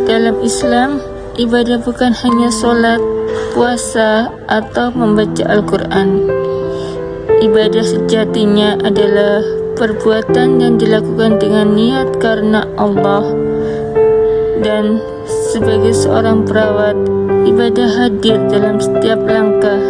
Dalam Islam, ibadah bukan hanya sholat, puasa, atau membaca Al-Quran. Ibadah sejatinya adalah perbuatan yang dilakukan dengan niat karena Allah. Dan sebagai seorang perawat, ibadah hadir dalam setiap langkah,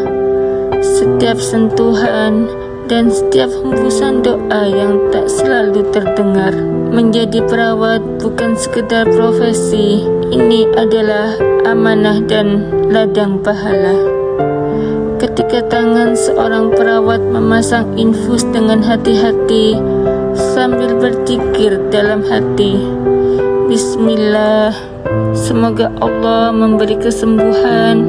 setiap sentuhan, dan setiap hembusan doa yang tak selalu terdengar. Menjadi perawat bukan sekedar profesi, ini adalah amanah dan ladang pahala. Ketika tangan seorang perawat memasang infus dengan hati-hati sambil berzikir dalam hati, Bismillah, semoga Allah memberi kesembuhan,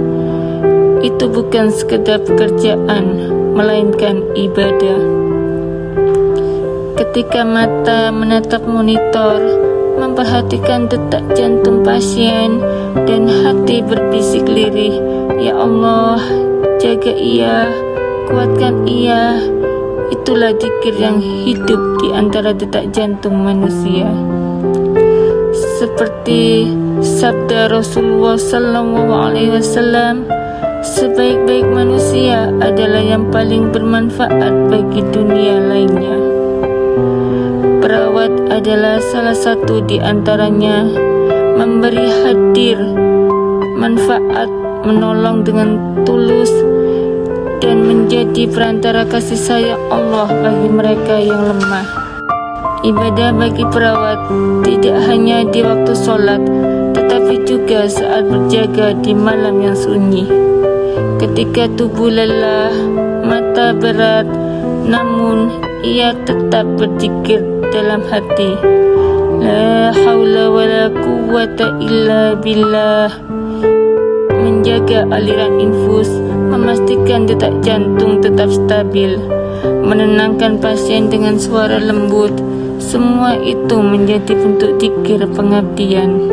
itu bukan sekedar pekerjaan, melainkan ibadah. Ketika mata menatap monitor, memperhatikan detak jantung pasien, dan hati berbisik lirih, Ya Allah, jaga ia, kuatkan ia, itulah zikir yang hidup di antara detak jantung manusia. Seperti sabda Rasulullah SAW, sebaik-baik manusia adalah yang paling bermanfaat bagi dunia lainnya. Perawat adalah salah satu di antaranya, memberi hadir, manfaat, menolong dengan tulus, dan menjadi perantara kasih sayang Allah bagi mereka yang lemah. Ibadah bagi perawat tidak hanya di waktu sholat, tetapi juga saat berjaga di malam yang sunyi. Ketika tubuh lelah, mata berat, namun ia tetap berzikir dalam hati, La haula wa la quwwata illa billah. Menjaga aliran infus, memastikan detak jantung tetap stabil, menenangkan pasien dengan suara lembut, semua itu menjadi bentuk zikir pengabdian.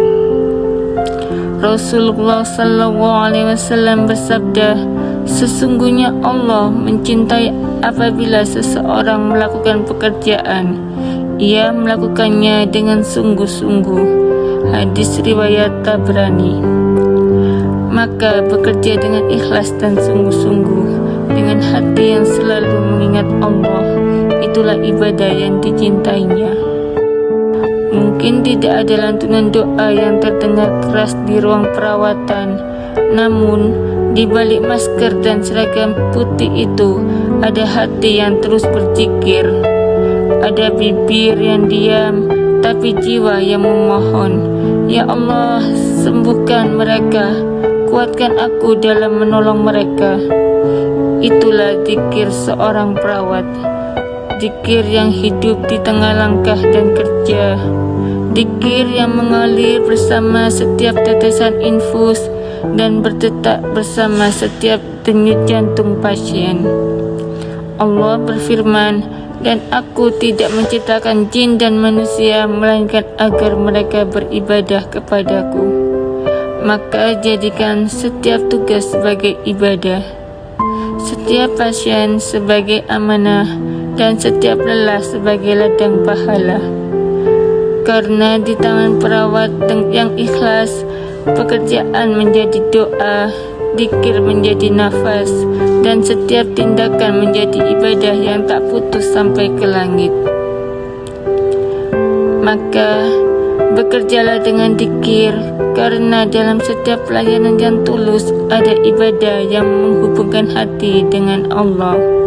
Rasulullah SAW bersabda, sesungguhnya Allah mencintai apabila seseorang melakukan pekerjaan, ia melakukannya dengan sungguh-sungguh. Hadis riwayat Tabrani. Maka bekerja dengan ikhlas dan sungguh-sungguh, dengan hati yang selalu mengingat Allah, itulah ibadah yang dicintainya. Mungkin tidak ada lantunan doa yang terdengar keras di ruang perawatan, namun di balik masker dan seragam putih itu ada hati yang terus berzikir. Ada bibir yang diam, tapi jiwa yang memohon, Ya Allah, sembuhkan mereka, kuatkan aku dalam menolong mereka. Itulah zikir seorang perawat, zikir yang hidup di tengah langkah dan kerja, zikir yang mengalir bersama setiap tetesan infus dan berdetak bersama setiap denyut jantung pasien. Allah berfirman, dan aku tidak menciptakan jin dan manusia melainkan agar mereka beribadah kepadaku. Maka jadikan setiap tugas sebagai ibadah, setiap pasien sebagai amanah, dan setiap lelah sebagai ladang pahala. Karena di tangan perawat yang ikhlas, pekerjaan menjadi doa, zikir menjadi nafas, dan setiap tindakan menjadi ibadah yang tak putus sampai ke langit. Maka bekerjalah dengan zikir, karena dalam setiap pelayanan yang tulus ada ibadah yang menghubungkan hati dengan Allah.